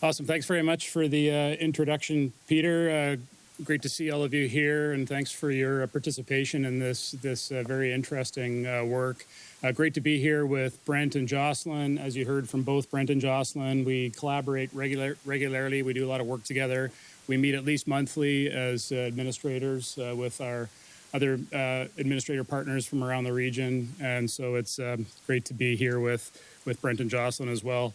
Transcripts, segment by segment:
Awesome. Thanks very much for the introduction, Peter. Great to see all of you here, and thanks for your participation in this very interesting work. Great to be here with Brent and Jocelyn. As you heard from both Brent and Jocelyn, we collaborate regularly. We do a lot of work together. We meet at least monthly as administrators with our other administrator partners from around the region, and so it's great to be here with Brent and Jocelyn as well.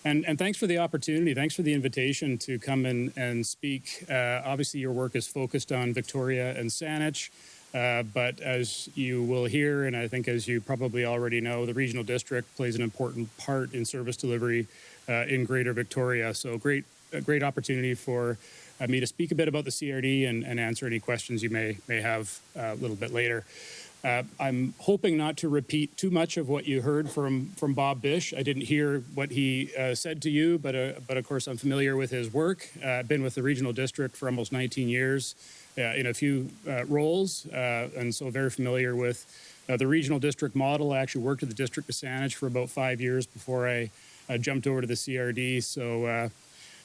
And thanks for the opportunity. Thanks for the invitation to come in and speak. Obviously, your work is focused on Victoria and Saanich, but as you will hear, and I think as you probably already know, the regional district plays an important part in service delivery in Greater Victoria. So a great opportunity for me to speak a bit about the CRD and answer any questions you may have a little bit later. I'm hoping not to repeat too much of what you heard from Bob Bish. I didn't hear what he said to you, but of course I'm familiar with his work. I've been with the regional district for almost 19 years in a few roles, and so very familiar with the regional district model. I actually worked at the District of Saanich for about 5 years before I jumped over to the CRD. So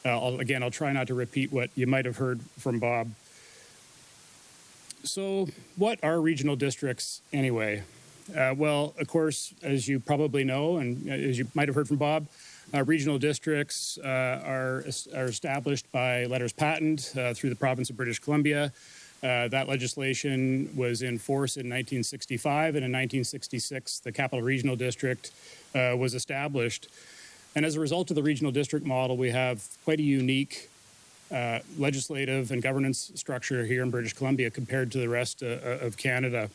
I'll try not to repeat what you might have heard from Bob. So what are regional districts anyway? Well, of course, as you probably know, and as you might have heard from Bob, regional districts are established by letters patent through the province of British Columbia. That legislation was in force in 1965, and in 1966, the Capital Regional District was established. And as a result of the regional district model, we have quite a unique legislative and governance structure here in British Columbia compared to the rest of Canada.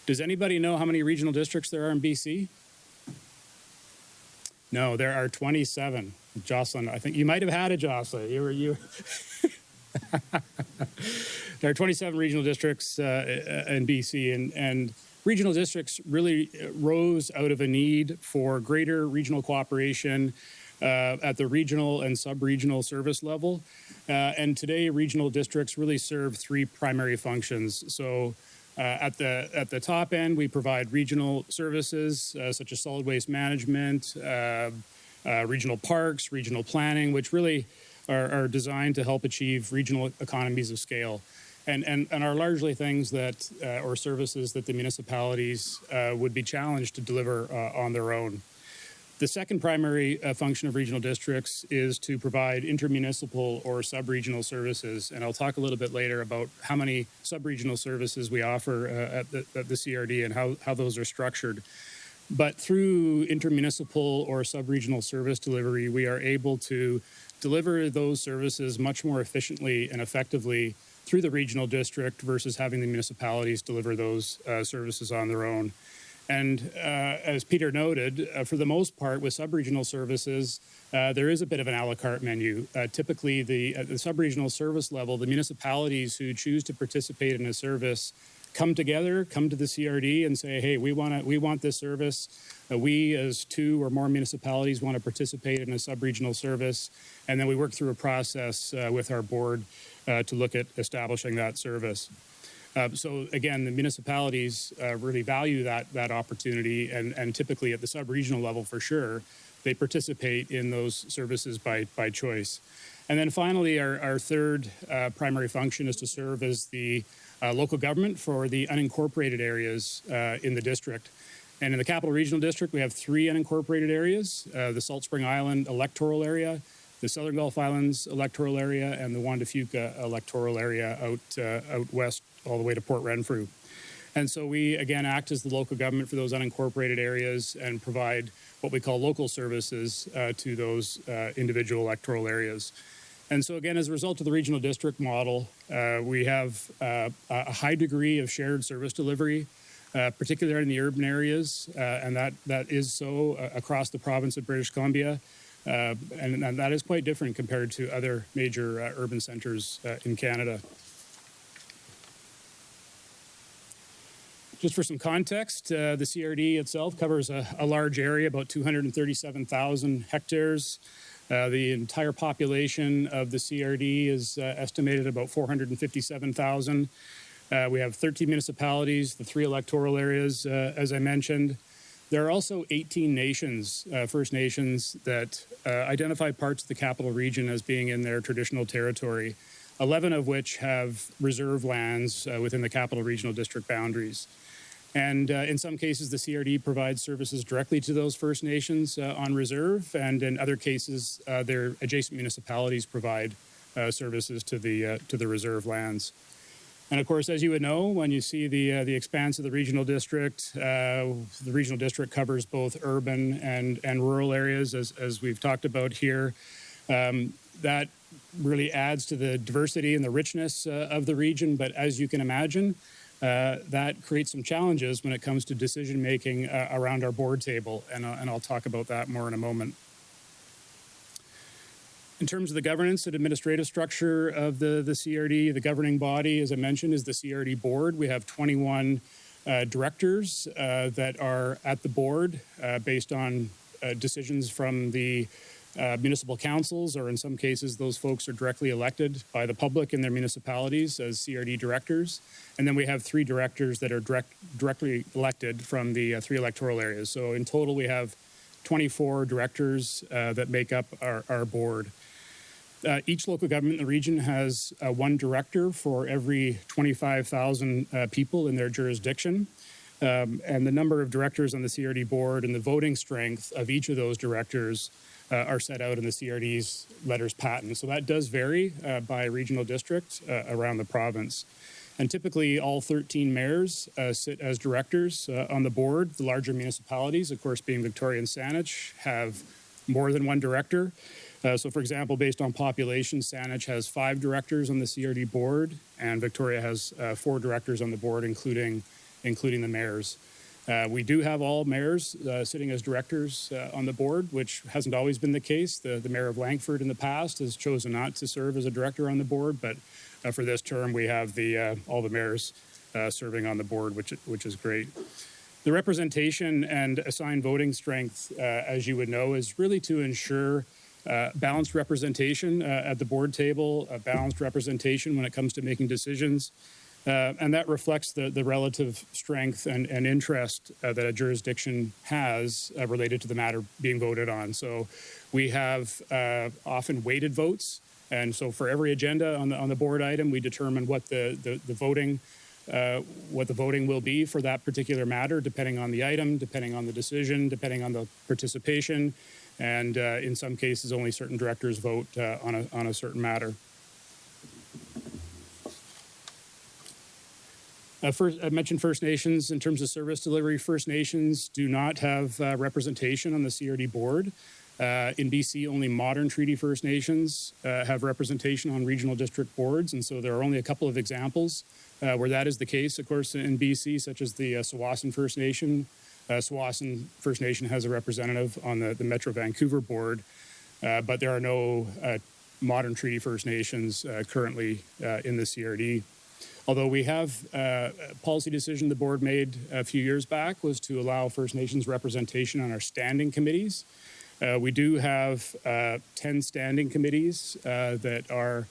Does anybody know how many regional districts there are in BC? No, there are 27. Jocelyn, I think you might have had it, Jocelyn. You. There are 27 regional districts in BC, and regional districts really rose out of a need for greater regional cooperation at the regional and sub-regional service level. And today, regional districts really serve three primary functions. So at the top end, we provide regional services such as solid waste management, regional parks, regional planning, which really are designed to help achieve regional economies of scale. And are largely things that, or services that the municipalities would be challenged to deliver on their own. The second primary function of regional districts is to provide intermunicipal or sub-regional services. And I'll talk a little bit later about how many sub-regional services we offer at the CRD and how those are structured. But through intermunicipal or sub-regional service delivery, we are able to deliver those services much more efficiently and effectively through the regional district versus having the municipalities deliver those services on their own. And as Peter noted, for the most part, with sub-regional services, there is a bit of an a la carte menu. Typically, at the sub-regional service level, the municipalities who choose to participate in a service come together, come to the CRD and say, hey, we want this service. We, as two or more municipalities, want to participate in a sub-regional service. And then we work through a process with our board to look at establishing that service. So again, the municipalities really value that opportunity, and typically at the sub-regional level for sure, they participate in those services by choice. And then finally, our third primary function is to serve as the local government for the unincorporated areas in the district. And in the Capital Regional District, we have three unincorporated areas, the Salt Spring Island electoral area, the Southern Gulf Islands electoral area, and the Juan de Fuca electoral area out west all the way to Port Renfrew. And so we, again, act as the local government for those unincorporated areas and provide what we call local services to those individual electoral areas. And so, again, as a result of the regional district model, we have a high degree of shared service delivery, particularly in the urban areas, and that is so across the province of British Columbia. And that is quite different compared to other major urban centres in Canada. Just for some context, the CRD itself covers a large area, about 237,000 hectares. The entire population of the CRD is estimated about 457,000. We have 13 municipalities, the three electoral areas, as I mentioned. There are also 18 nations, First Nations, that identify parts of the capital region as being in their traditional territory, 11 of which have reserve lands within the capital regional district boundaries. And in some cases, the CRD provides services directly to those First Nations on reserve, and in other cases, their adjacent municipalities provide services to the reserve lands. And of course, as you would know, when you see the expanse of the regional district covers both urban and rural areas, as we've talked about here. That really adds to the diversity and the richness of the region. But as you can imagine, that creates some challenges when it comes to decision making around our board table, and I'll talk about that more in a moment. In terms of the governance and administrative structure of the CRD, the governing body, as I mentioned, is the CRD board. We have 21 directors that are at the board based on decisions from the municipal councils, or in some cases, those folks are directly elected by the public in their municipalities as CRD directors. And then we have 3 directors that are directly elected from the 3 electoral areas. So in total, we have 24 directors that make up our board. Each local government in the region has 1 director for every 25,000 people in their jurisdiction. And the number of directors on the CRD board and the voting strength of each of those directors are set out in the CRD's letters patent. So that does vary by regional district around the province. And typically all 13 mayors sit as directors on the board. The larger municipalities, of course, being Victoria and Saanich, have more than 1 director. So for example, based on population, Saanich has 5 directors on the CRD board, and Victoria has 4 directors on the board, including the mayors. We do have all mayors sitting as directors on the board, which hasn't always been the case. The mayor of Langford in the past has chosen not to serve as a director on the board, but for this term, we have all the mayors serving on the board, which is great. The representation and assigned voting strength, as you would know, is really to ensure balanced representation at the board table, balanced representation when it comes to making decisions. And that reflects the relative strength and interest that a jurisdiction has related to the matter being voted on. So we have often weighted votes. And so for every agenda on the board item, we determine what the voting will be for that particular matter, depending on the item, depending on the decision, depending on the participation. And in some cases, only certain directors vote on a certain matter. First, I mentioned First Nations. In terms of service delivery, First Nations do not have representation on the CRD board. In BC, only modern treaty First Nations have representation on regional district boards, and so there are only a couple of examples where that is the case, of course, in BC, such as the Tsawwassen First Nation. Tsawwassen First Nation has a representative on the Metro Vancouver board, but there are no modern treaty First Nations currently in the CRD. Although we have a policy decision the board made a few years back was to allow First Nations representation on our standing committees. We do have 10 standing committees that are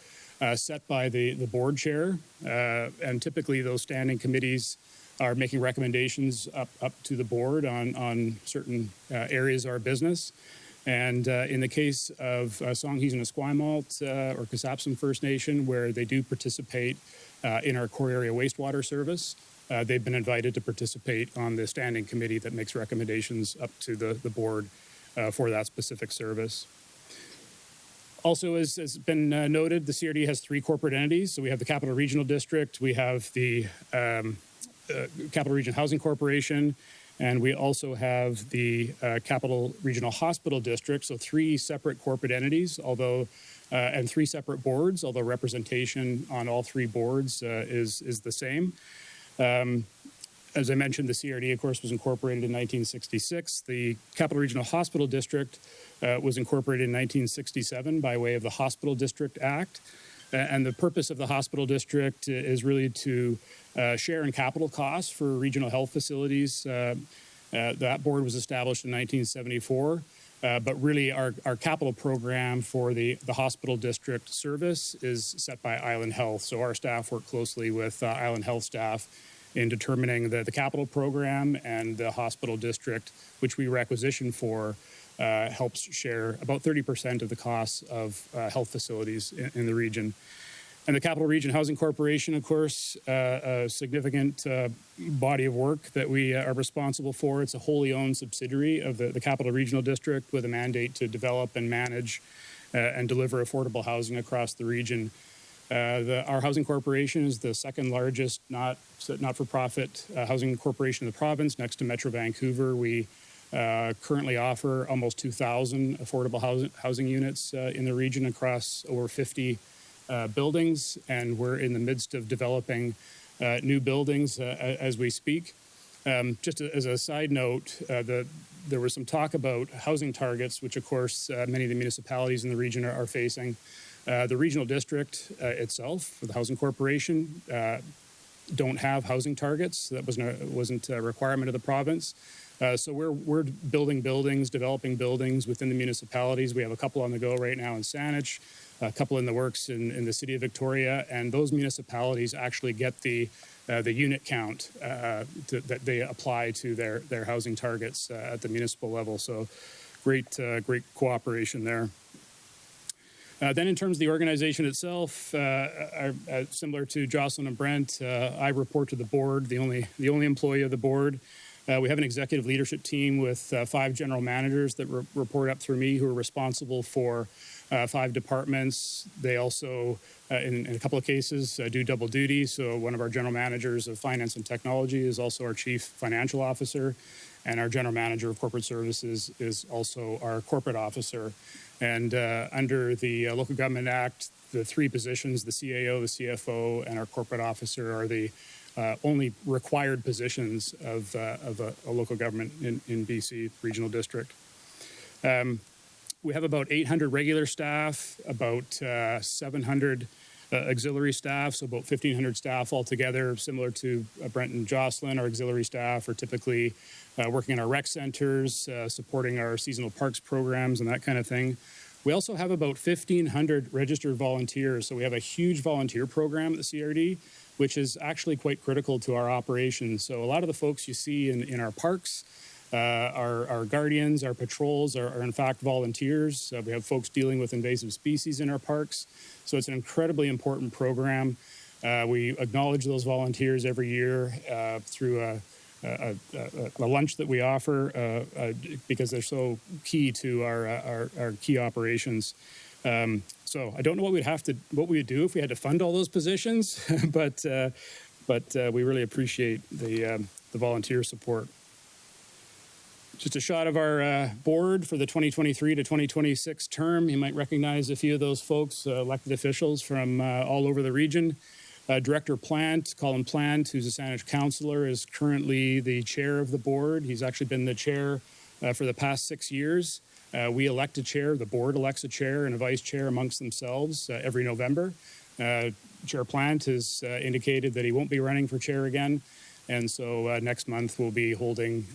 set by the board chair, and typically those standing committees are making recommendations up to the board on certain areas of our business. And in the case of Songhees and Esquimalt or Kasapsan First Nation, where they do participate in our core area wastewater service, they've been invited to participate on the standing committee that makes recommendations up to the board for that specific service. Also, as has been noted, the CRD has 3 corporate entities. So we have the Capital Regional District, we have the Capital Region Housing Corporation, and we also have the Capital Regional Hospital District. So 3 separate corporate entities, and 3 separate boards, although representation on all 3 boards is the same. As I mentioned, the CRD, of course, was incorporated in 1966. The Capital Regional Hospital District was incorporated in 1967 by way of the Hospital District Act. And the purpose of the hospital district is really to share in capital costs for regional health facilities. That board was established in 1974. But really, our capital program for the hospital district service is set by Island Health. So our staff work closely with Island Health staff in determining the capital program, and the hospital district, which we requisition for, helps share about 30% of the costs of health facilities in the region. And the Capital Region Housing Corporation, of course, a significant body of work that we are responsible for. It's a wholly owned subsidiary of the Capital Regional District with a mandate to develop and manage and deliver affordable housing across the region. Our housing corporation is the second largest not-for-profit housing corporation in the province, next to Metro Vancouver. We currently offer almost 2,000 affordable housing units in the region across over 50 buildings, and we're in the midst of developing new buildings as we speak. Just as a side note, there was some talk about housing targets, which of course many of the municipalities in the region are facing. The regional district itself, the housing corporation, don't have housing targets. That wasn't a requirement of the province. So we're building buildings, developing buildings within the municipalities. We have a couple on the go right now in Saanich, a couple in the works in the city of Victoria, and those municipalities actually get the unit count that they apply to their housing targets at the municipal level. So great cooperation there. Then in terms of the organization itself, similar to Jocelyn and Brent, I report to the board, the only employee of the board. We have an executive leadership team with 5 general managers that report up through me, who are responsible for 5 departments. They also, in a couple of cases, do double duty. So one of our general managers of finance and technology is also our chief financial officer, and our general manager of corporate services is also our corporate officer. And under the Local Government Act, the 3 positions, the CAO, the CFO, and our corporate officer, are the only required positions of a local government in BC Regional District. We have about 800 regular staff, about 700 auxiliary staff, so about 1,500 staff altogether. Similar to Brent and Jocelyn, our auxiliary staff are typically working in our rec centers, supporting our seasonal parks programs and that kind of thing. We also have about 1,500 registered volunteers, so we have a huge volunteer program at the CRD, which is actually quite critical to our operations. So a lot of the folks you see in our parks, our guardians, our patrols are in fact volunteers. We have folks dealing with invasive species in our parks. So it's an incredibly important program. We acknowledge those volunteers every year through a lunch that we offer because they're so key to our key operations. So I don't know what we would do if we had to fund all those positions, but we really appreciate the volunteer support. Just a shot of our board for the 2023 to 2026 term. You might recognize a few of those folks, elected officials from all over the region. Director Plant, Colin Plant, who's a Saanich councillor, is currently the chair of the board. He's actually been the chair for the past 6 years. We elect a chair, the board elects a chair and a vice chair amongst themselves every November. Chair Plant has indicated that he won't be running for chair again. And so next month we'll be holding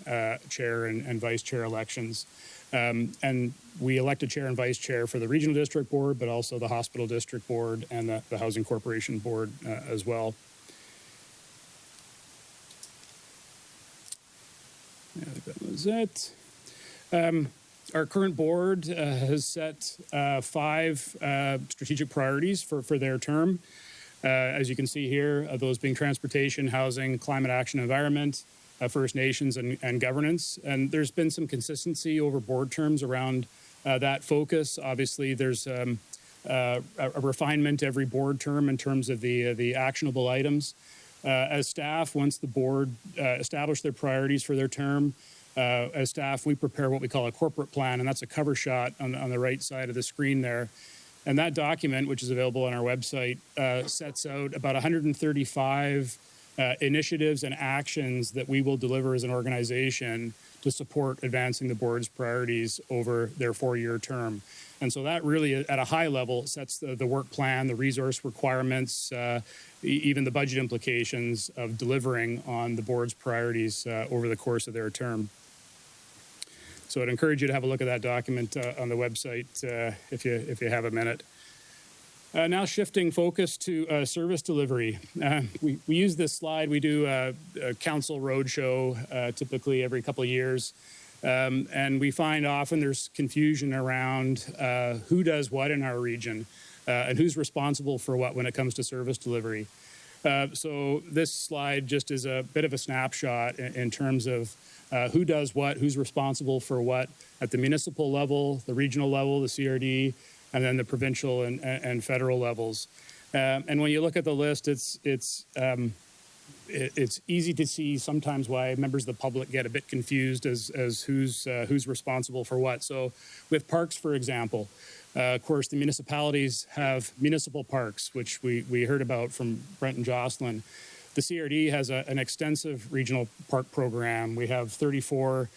chair and vice chair elections. And we elect a chair and vice chair for the Regional District Board, but also the Hospital District Board and the Housing Corporation Board as well. I think that was it. Our current board has set 5 strategic priorities for their term. As you can see here, those being transportation, housing, climate action, environment, First Nations, and governance. And there's been some consistency over board terms around that focus. Obviously, there's a refinement every board term in terms of the actionable items. As staff, once the board establish their priorities for their term, as staff, we prepare what we call a corporate plan, and that's a cover shot on the right side of the screen there. And that document, which is available on our website, sets out about 135 initiatives and actions that we will deliver as an organization to support advancing the board's priorities over their 4-year term. And so that really, at a high level, sets the work plan, the resource requirements, even the budget implications of delivering on the board's priorities over the course of their term. So I'd encourage you to have a look at that document on the website if you have a minute. Now shifting focus to service delivery. We use this slide. We do a council roadshow typically every couple of years. And we find often there's confusion around who does what in our region and who's responsible for what when it comes to service delivery. So this slide just is a bit of a snapshot in terms of who does what, who's responsible for what at the municipal level, the regional level, the CRD, and then the provincial and federal levels. And when you look at the list, it's easy to see sometimes why members of the public get a bit confused as who's responsible for what. So with parks, for example, of course, the municipalities have municipal parks, which we heard about from Brent and Jocelyn. The CRD has an extensive regional park program. We have 34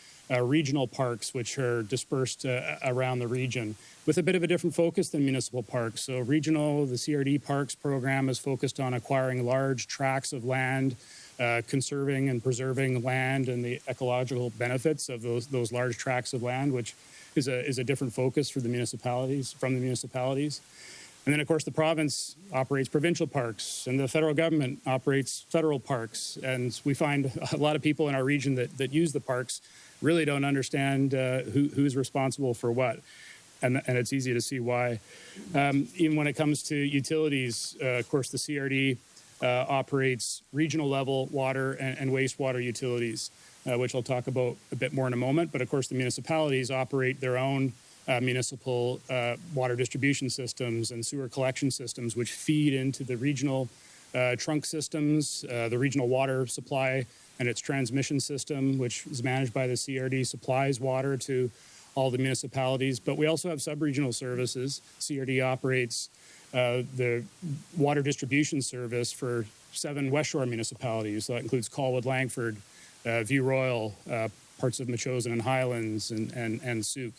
regional parks, which are dispersed around the region with a bit of a different focus than municipal parks. So regional, the CRD parks program is focused on acquiring large tracts of land, conserving and preserving land and the ecological benefits of those large tracts of land, which is a different focus for the municipalities, from the municipalities. And then, of course, the province operates provincial parks, and the federal government operates federal parks. And we find a lot of people in our region that use the parks really don't understand who's responsible for what. And it's easy to see why. Even when it comes to utilities, of course, the CRD operates regional level water and wastewater utilities, which I'll talk about a bit more in a moment. But of course, the municipalities operate their own municipal water distribution systems and sewer collection systems, which feed into the regional trunk systems. The regional water supply and its transmission system, which is managed by the CRD, supplies water to all the municipalities. But we also have sub-regional services. CRD operates the water distribution service for 7 West Shore municipalities. So that includes Colwood, Langford, View Royal, parts of Metchosin and Highlands, and Souk.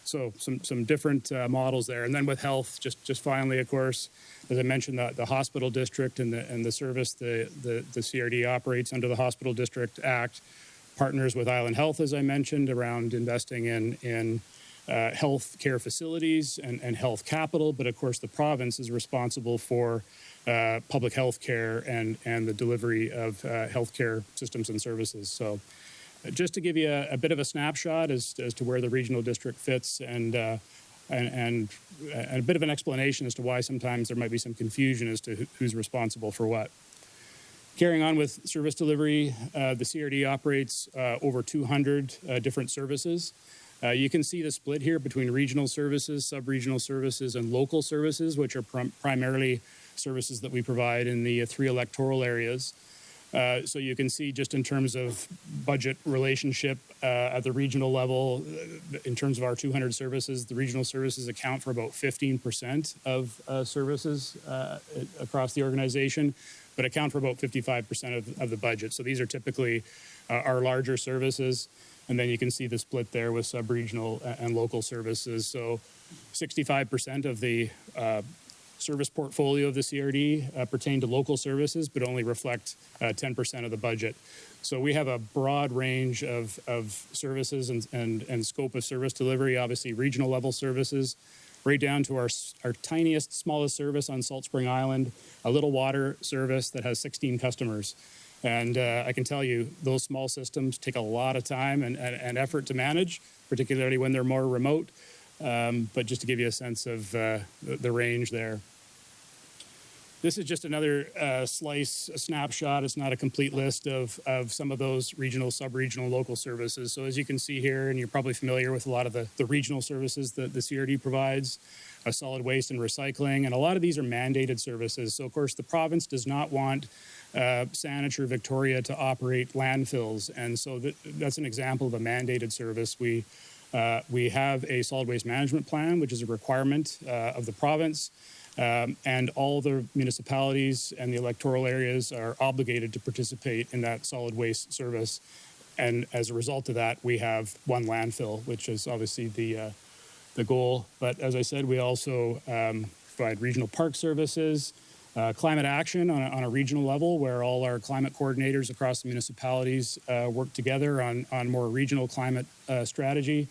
So some different models there. And then with health, just finally, of course, as I mentioned, the hospital district and the service the CRD operates under the Hospital District Act, partners with Island Health, as I mentioned, around investing in health care facilities and health capital. But of course, the province is responsible for public health care and the delivery of healthcare systems and services. So just to give you a bit of a snapshot as to where the regional district fits and a bit of an explanation as to why sometimes there might be some confusion as to who's responsible for what. Carrying on with service delivery, the CRD operates over 200 different services. You can see the split here between regional services, sub-regional services, and local services, which are primarily services that we provide in the 3 electoral areas. So you can see just in terms of budget relationship at the regional level, in terms of our 200 services, the regional services account for about 15% of services across the organization, but account for about 55% of the budget. So these are typically our larger services. And then you can see the split there with sub-regional and local services. So 65% of the service portfolio of the CRD pertain to local services, but only reflect 10% of the budget. So we have a broad range of services and scope of service delivery, obviously regional level services, right down to our tiniest, smallest service on Salt Spring Island, a little water service that has 16 customers. And I can tell you, those small systems take a lot of time and effort to manage, particularly when they're more remote. But just to give you a sense of the range there. This is just another a snapshot. It's not a complete list of some of those regional, sub-regional, local services. So as you can see here, and you're probably familiar with a lot of the regional services that the CRD provides, solid waste and recycling, and a lot of these are mandated services. So of course, the province does not want Saniture Victoria to operate landfills. And so that's an example of a mandated service. We have a solid waste management plan, which is a requirement of the province. And all the municipalities and the electoral areas are obligated to participate in that solid waste service. And as a result of that, we have one landfill, which is obviously the goal. But as I said, we also provide regional park services, climate action on a regional level, where all our climate coordinators across the municipalities work together on more regional climate strategy.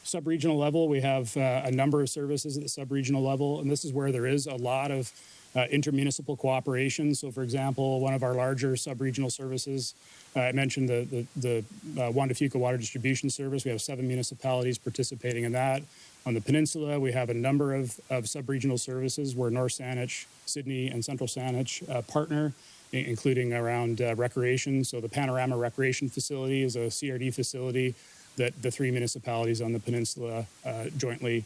sub-regional level, we have a number of services at the sub-regional level, and this is where there is a lot of intermunicipal cooperation. So, for example, one of our larger sub-regional services, I mentioned the Juan de Fuca Water Distribution Service. We have 7 municipalities participating in that. On the peninsula, we have a number of sub-regional services where North Saanich, Sydney, and Central Saanich partner, including around recreation. So the Panorama Recreation Facility is a CRD facility that the 3 municipalities on the peninsula jointly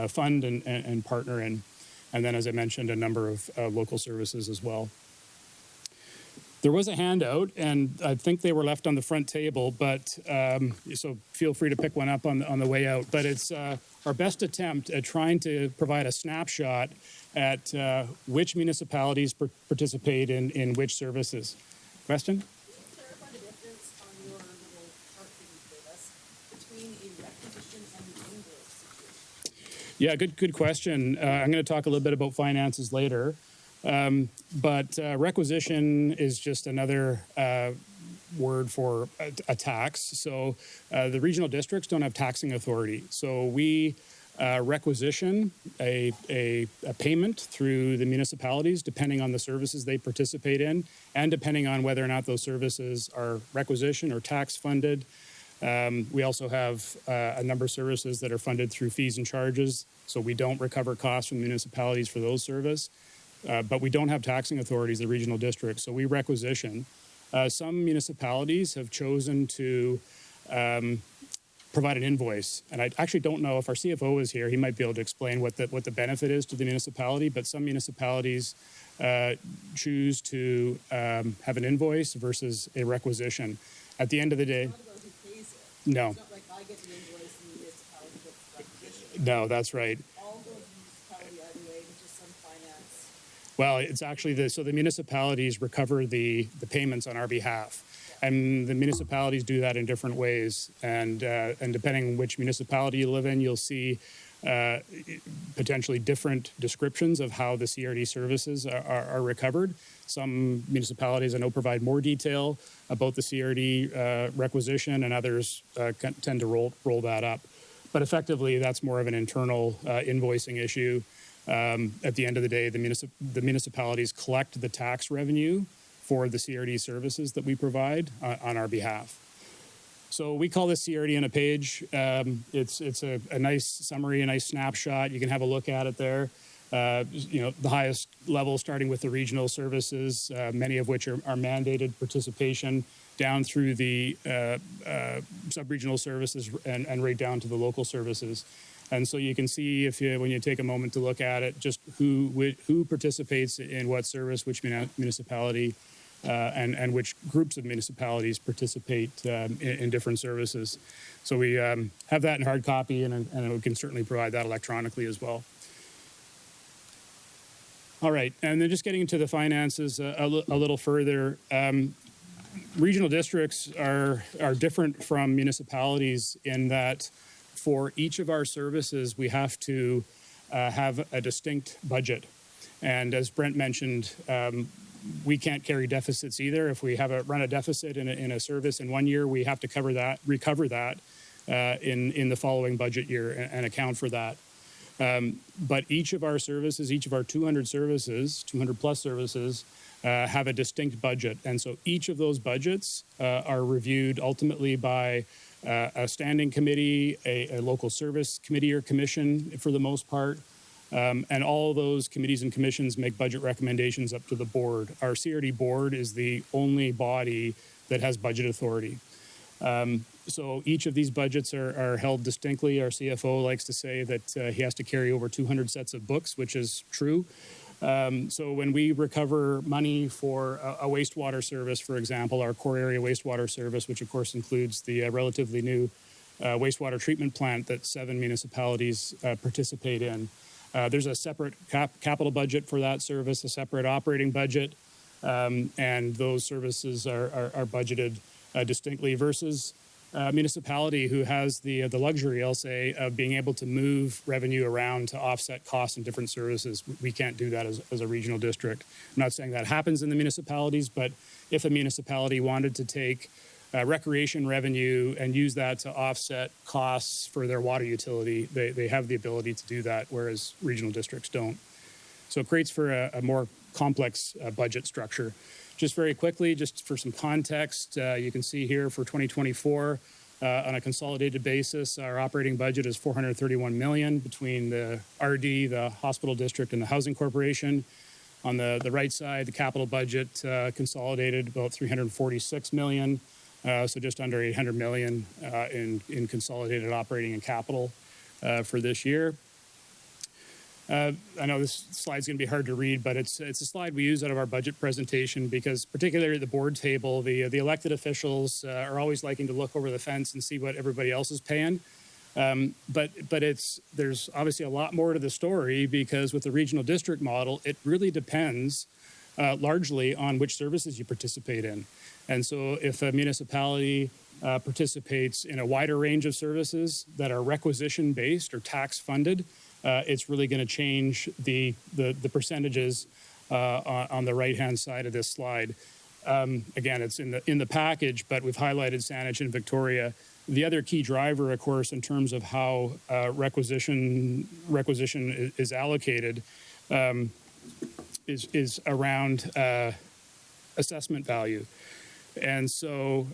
fund and partner in. And then, as I mentioned, a number of local services as well. There was a handout, and I think they were left on the front table, but so feel free to pick one up on the way out. But it's our best attempt at trying to provide a snapshot at which municipalities participate in which services. Question? Yeah, good question. I'm going to talk a little bit about finances later. But requisition is just another word for a tax. So the regional districts don't have taxing authority. So we requisition a payment through the municipalities depending on the services they participate in and depending on whether or not those services are requisition or tax funded. We also have a number of services that are funded through fees and charges, so we don't recover costs from municipalities for those services. But we don't have taxing authorities, the regional districts, so we requisition. Some municipalities have chosen to provide an invoice, and I actually don't know if our CFO is here. He might be able to explain what the benefit is to the municipality, but some municipalities choose to have an invoice versus a requisition. At the end of the day, no. It's not like I get the invoice and the municipality gets the requisition. No, that's right. All goes municipality either way, it's just some finance. Well, it's actually so the municipalities recover the payments on our behalf. And the municipalities do that in different ways. And depending on which municipality you live in, you'll see potentially different descriptions of how the CRD services are recovered. Some municipalities I know provide more detail about the CRD requisition, and others tend to roll that up. But effectively, that's more of an internal invoicing issue. At the end of the day, the municipalities collect the tax revenue for the CRD services that we provide on our behalf. So we call this CRD on a page. It's a nice summary, a nice snapshot. You can have a look at it there. The highest level starting with the regional services, many of which are mandated participation, down through the sub-regional services and right down to the local services. And so you can see when you take a moment to look at it, just who participates in what service, which municipality, and which groups of municipalities participate in different services. So we have that in hard copy, and we can certainly provide that electronically as well. All right, and then just getting into the finances a little further. Regional districts are different from municipalities in that for each of our services, we have to have a distinct budget. And as Brent mentioned, we can't carry deficits either. If we run a deficit in a service in one year, we have to recover that in the following budget year and account for that. But each of our services, each of our 200 plus services, have a distinct budget. And so each of those budgets are reviewed ultimately by a standing committee, a local service committee or commission for the most part. And all those committees and commissions make budget recommendations up to the board. Our CRD board is the only body that has budget authority. So each of these budgets are held distinctly. Our CFO likes to say that he has to carry over 200 sets of books, which is true. So when we recover money for a wastewater service, for example, our core area wastewater service, which of course includes the relatively new wastewater treatment plant that 7 municipalities participate in, there's a separate capital budget for that service, a separate operating budget, and those services are budgeted distinctly versus a municipality who has the luxury, I'll say, of being able to move revenue around to offset costs in different services. We can't do that as a regional district. I'm not saying that happens in the municipalities, but if a municipality wanted to take recreation revenue and use that to offset costs for their water utility. They have the ability to do that, whereas regional districts don't. So it creates for a more complex budget structure. Just very quickly, just for some context, you can see here for 2024, on a consolidated basis, our operating budget is $431 million between the RD, the hospital district, and the housing corporation. On the right side, the capital budget consolidated about $346 million, so just under $800 million in consolidated operating and capital for this year. I know this slide's going to be hard to read, but it's a slide we use out of our budget presentation because particularly at the board table, the elected officials are always liking to look over the fence and see what everybody else is paying. But there's obviously a lot more to the story because with the regional district model, it really depends largely on which services you participate in. And so if a municipality participates in a wider range of services that are requisition based or tax funded, it's really going to change the percentages on the right-hand side of this slide. Again, it's in the package, but we've highlighted Saanich and Victoria. The other key driver, of course, in terms of how requisition is allocated is around assessment value. And so,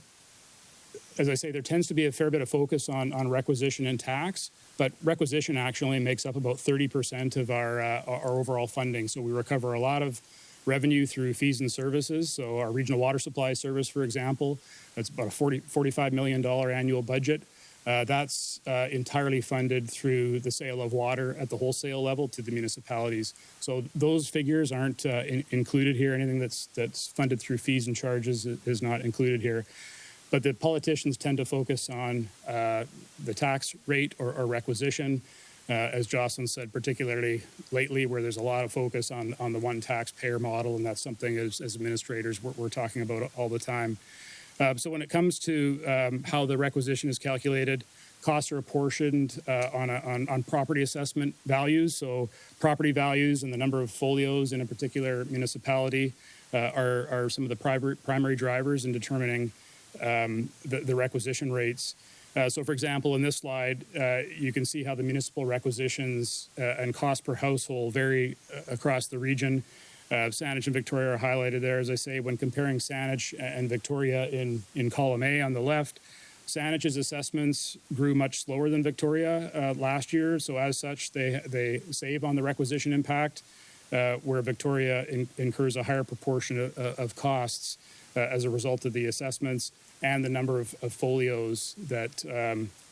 as I say, there tends to be a fair bit of focus on requisition and tax, but requisition actually makes up about 30% of our overall funding. So we recover a lot of revenue through fees and services. So our regional water supply service, for example, that's about a $45 million annual budget. That's entirely funded through the sale of water at the wholesale level to the municipalities. So those figures aren't included here. Anything that's funded through fees and charges is not included here. But the politicians tend to focus on the tax rate or requisition, as Jocelyn said, particularly lately where there's a lot of focus on the one taxpayer model, and that's something as administrators we're talking about all the time. So when it comes to how the requisition is calculated, costs are apportioned on property assessment values. So property values and the number of folios in a particular municipality are some of the primary drivers in determining the requisition rates. So for example, in this slide, you can see how the municipal requisitions and cost per household vary across the region. Saanich and Victoria are highlighted there. As I say, when comparing Saanich and Victoria in column A on the left, Saanich's assessments grew much slower than Victoria last year. So as such, they save on the requisition impact, where Victoria incurs a higher proportion of costs as a result of the assessments and the number of folios that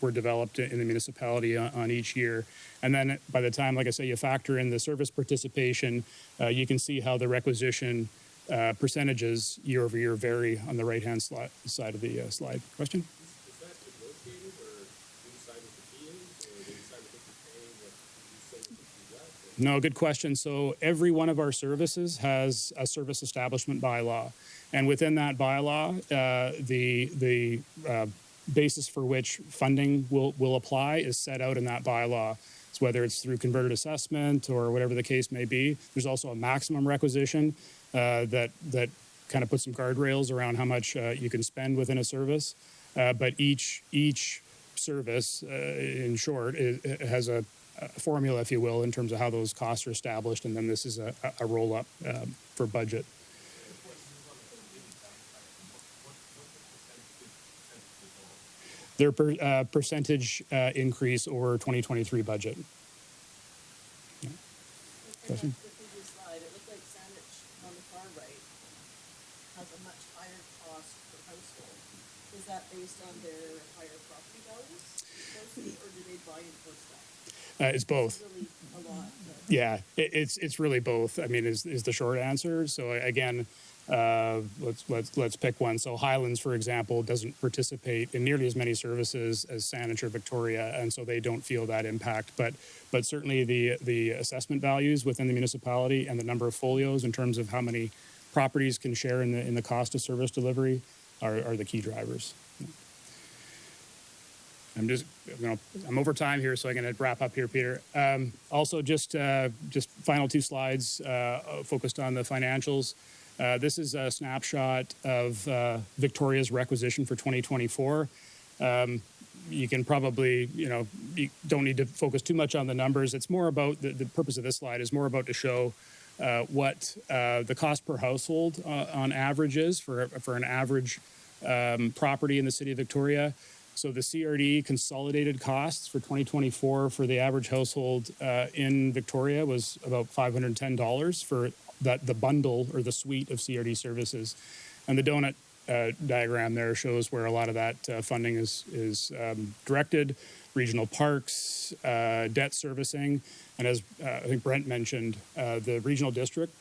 were developed in the municipality on each year. And then by the time, like I say, you factor in the service participation, you can see how the requisition percentages year over year vary on the right-hand side of the slide. Question? Is that negotiated, or do you decide what the fee is, or do you decide what you're paying, what you say what you got? No, good question. So every one of our services has a service establishment bylaw. And within that bylaw, the basis for which funding will apply is set out in that bylaw. So whether it's through converted assessment or whatever the case may be, there's also a maximum requisition that kind of puts some guardrails around how much you can spend within a service. But each service, in short, has a formula, if you will, in terms of how those costs are established. And then this is a roll-up for budget. Their percentage increase over 2023 budget. Yeah. Question? The previous slide, it looked like Saanich on the far right has a much higher cost per household. Is that based on their higher property values, mostly, or do they buy in stuff? It's both. Really a lot. Yeah, it's really both. I mean, is the short answer. So again, let's pick one. So Highlands, for example, doesn't participate in nearly as many services as Saanich or Victoria, and so they don't feel that impact. But certainly the assessment values within the municipality and the number of folios in terms of how many properties can share in the cost of service delivery are the key drivers. I'm over time here, so I'm going to wrap up here, Peter. Also, just final two slides focused on the financials. This is a snapshot of Victoria's requisition for 2024. You can probably, you don't need to focus too much on the numbers. It's more about, the purpose of this slide is more about to show what the cost per household on average is for an average property in the city of Victoria. So the CRD consolidated costs for 2024 for the average household in Victoria was about $510 for the bundle or the suite of CRD services. And the donut diagram there shows where a lot of that funding is directed: regional parks, debt servicing, and as I think Brent mentioned, the regional district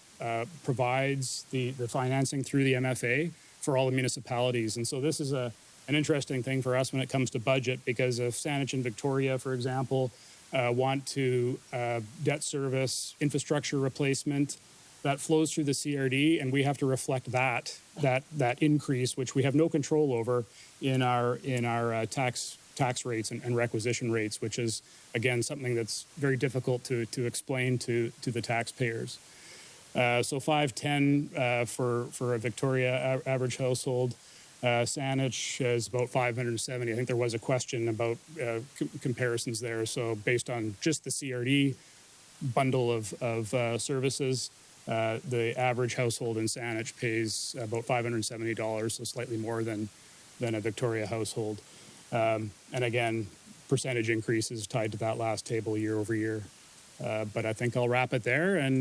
provides the financing through the MFA for all the municipalities. And so this is an interesting thing for us when it comes to budget, because if Saanich and Victoria, for example, want to debt service infrastructure replacement, that flows through the CRD, and we have to reflect that increase, which we have no control over in our tax rates and requisition rates, which is again something that's very difficult to explain to the taxpayers. So 510 for a Victoria average household. Saanich is about 570. I think there was a question about comparisons there. So based on just the CRD bundle of services, the average household in Saanich pays about $570, so slightly more than a Victoria household. And again, percentage increases tied to that last table year over year. But I think I'll wrap it there. And